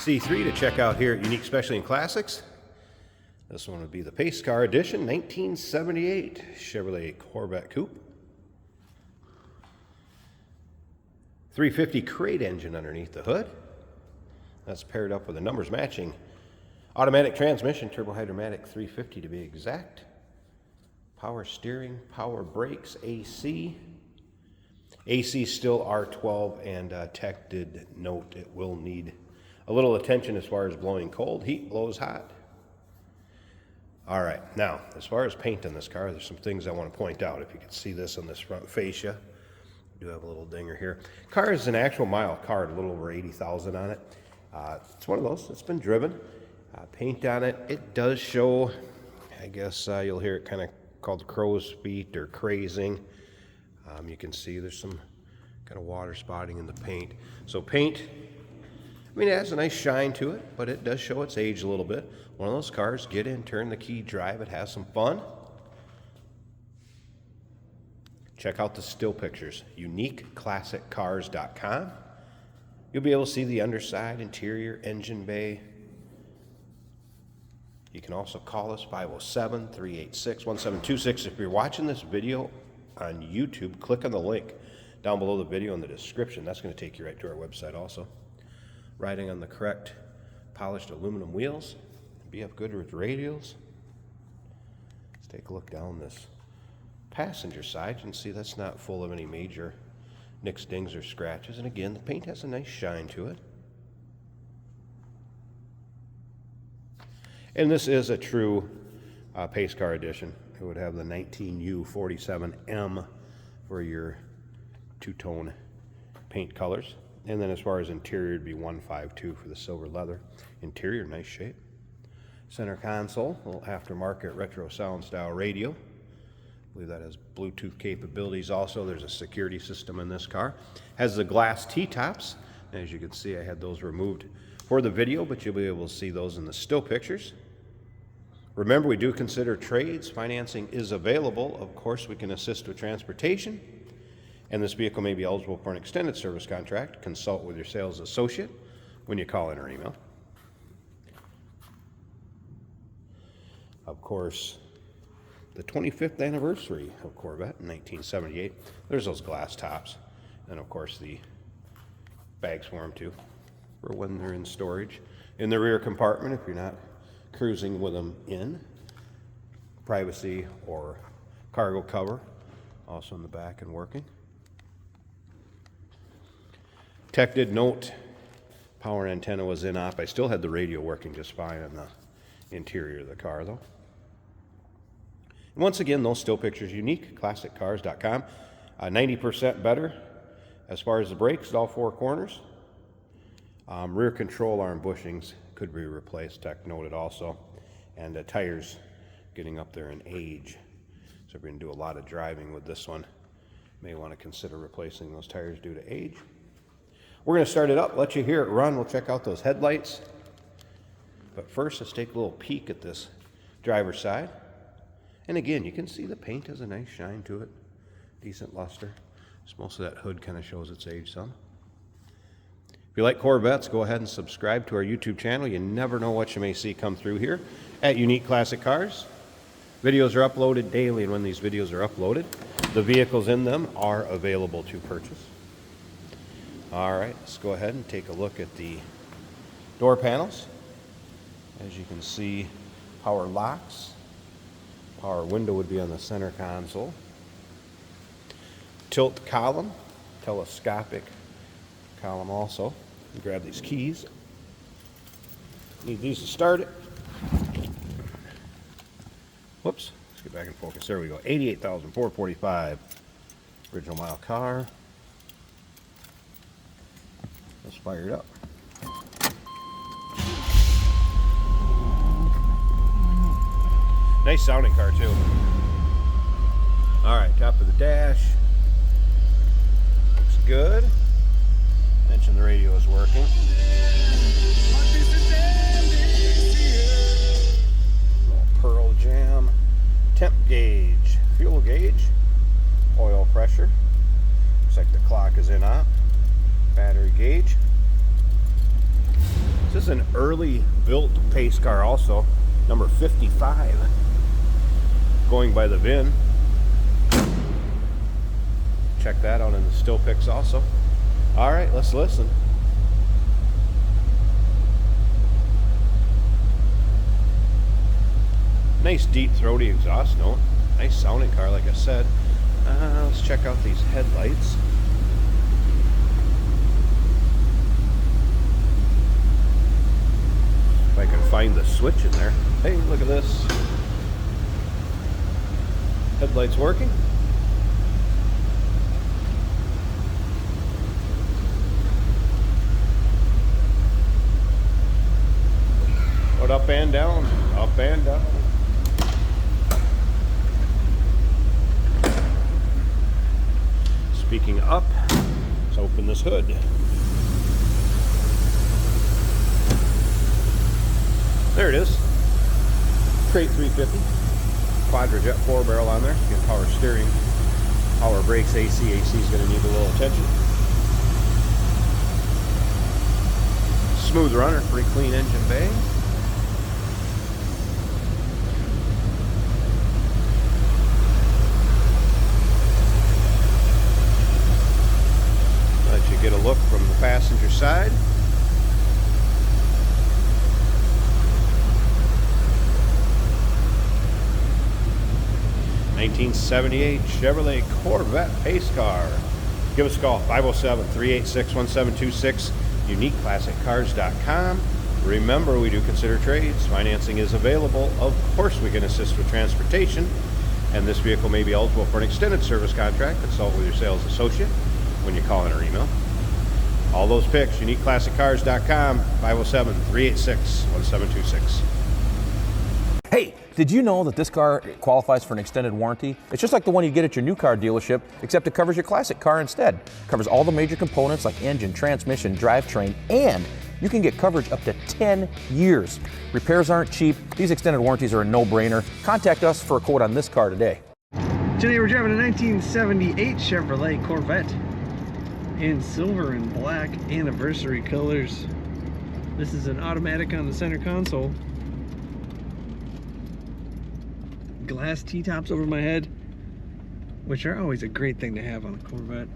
C3 to check out here at Unique Specialty and Classics. This one would be the Pace Car Edition, 1978 Chevrolet Corvette Coupe. 350 crate engine underneath the hood. That's paired up with a numbers matching automatic transmission, turbo-hydromatic 350 to be exact. Power steering, power brakes, AC. AC still R12, and tech did note it will need a little attention as far as blowing cold. Heat blows hot. All right, now, as far as paint on this car, there's some things I want to point out. If you can see this on this front fascia, we do have a little dinger here. Car is an actual mile car, a little over 80,000 on it. It's one of those that's been driven. Paint on it, it does show, I guess you'll hear it kind of called crow's feet or crazing. You can see there's some kind of water spotting in the paint. So paint, I mean, it has a nice shine to it, but it does show its age a little bit. One of those cars, get in, turn the key, drive it, have some fun. Check out the still pictures, uniqueclassiccars.com. You'll be able to see the underside, interior, engine bay. You can also call us, 507-386-1726. If you're watching this video on YouTube, click on the link down below the video in the description. That's going to take you right to our website also. Riding on the correct polished aluminum wheels. BF Goodrich radials. Let's take a look down this passenger side. You can see that's not full of any major nicks, dings, or scratches. And again, the paint has a nice shine to it. And this is a true Pace Car Edition. It would have the 19U47M for your two-tone paint colors. And then as far as interior, it'd be 152 for the silver leather. Interior, nice shape. Center console, a little aftermarket retro sound style radio. I believe that has Bluetooth capabilities also. There's a security system in this car. Has the glass T-tops. As you can see, I had those removed for the video, but you'll be able to see those in the still pictures. Remember, we do consider trades. Financing is available. Of course, we can assist with transportation. And this vehicle may be eligible for an extended service contract. Consult with your sales associate when you call in or email. Of course, the 25th anniversary of Corvette in 1978. There's those glass tops. And of course, the bags for them too, for when they're in storage. In the rear compartment, if you're not cruising with them in. Privacy or cargo cover, also in the back and working. Tech did note power antenna was in op. I still had the radio working just fine on the interior of the car though. And once again, those still pictures, uniqueclassiccars.com. 90% better as far as the brakes at all four corners. Rear control arm bushings could be replaced, tech noted also. And tires getting up there in age. So if you're going to do a lot of driving with this one, may want to consider replacing those tires due to age. We're going to start it up, let you hear it run. We'll check out those headlights. But first, let's take a little peek at this driver's side. And again, you can see the paint has a nice shine to it. Decent luster. So most of that hood kind of shows its age some. If you like Corvettes, go ahead and subscribe to our YouTube channel. You never know what you may see come through here at Unique Classic Cars. Videos are uploaded daily, and when these videos are uploaded, the vehicles in them are available to purchase. All right, let's go ahead and take a look at the door panels. As you can see, power locks. Power window would be on the center console. Tilt column, telescopic column also. You grab these keys. Need these to start it. Whoops, let's get back in focus. There we go. 88,445. Original mile car. Let's fire it up. Nice sounding car too. All right, top of the dash. Looks good. Mention the radio is working. Little Pearl Jam. Temp gauge, fuel gauge, oil pressure. Looks like the clock is in op. Battery gauge. This is an early built pace car also, number 55, going by the VIN. Check that out in the still pics also. All right, let's listen. Nice deep throaty exhaust note. Nice sounding car, like I said. Let's check out these headlights. If I can find the switch in there. Hey, look at this. Headlights working. But up and down, up and down. Speaking up, let's open this hood. There it is. Crate 350. Quadrajet 4-barrel on there. You get power steering, power brakes, AC. AC is going to need a little attention. Smooth runner, pretty clean engine bay. Let you get a look from the passenger side. '78 Chevrolet Corvette pace car. Give us a call, 507-386-1726, uniqueclassiccars.com. Remember, we do consider trades. Financing is available. Of course, we can assist with transportation, and this vehicle may be eligible for an extended service contract. Consult with your sales associate when you call in or email. All those pics, uniqueclassiccars.com, 507-386-1726. Hey, did you know that this car qualifies for an extended warranty? It's just like the one you get at your new car dealership, except it covers your classic car instead. It covers all the major components like engine, transmission, drivetrain, and you can get coverage up to 10 years. Repairs aren't cheap. These extended warranties are a no-brainer. Contact us for a quote on this car today. Today we're driving a 1978 Chevrolet Corvette in silver and black anniversary colors. This is an automatic on the center console. Glass T-tops over my head, which are always a great thing to have on a Corvette.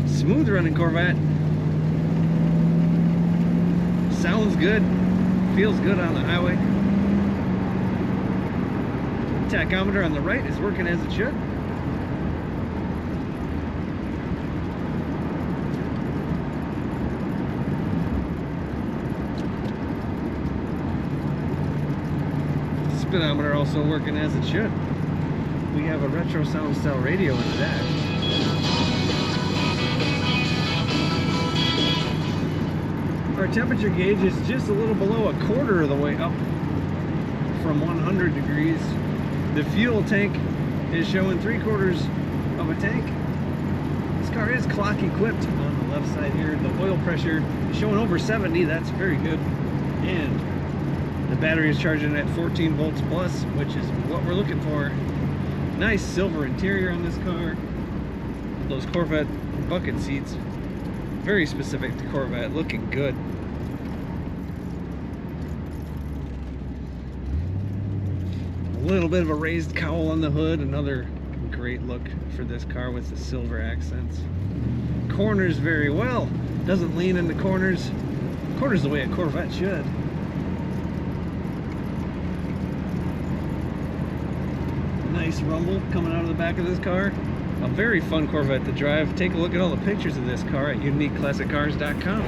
Smooth running Corvette. Sounds good. Feels good on the highway. Tachometer on the right is working as it should. Speedometer also working as it should. We have a retro sound style radio in the dash. Our temperature gauge is just a little below a quarter of the way up from 100 degrees. The fuel tank is showing 3/4 of a tank. This car is clock equipped on the left side here. The oil pressure is showing over 70. That's very good. And the battery is charging at 14 volts plus, which is what we're looking for. Nice silver interior on this car. Those Corvette bucket seats, very specific to Corvette, looking good. A little bit of a raised cowl on the hood, another great look for this car with the silver accents. Corners very well, doesn't lean in the corners. Corners the way a Corvette should. Nice rumble coming out of the back of this car. A very fun Corvette to drive. Take a look at all the pictures of this car at uniqueclassiccars.com.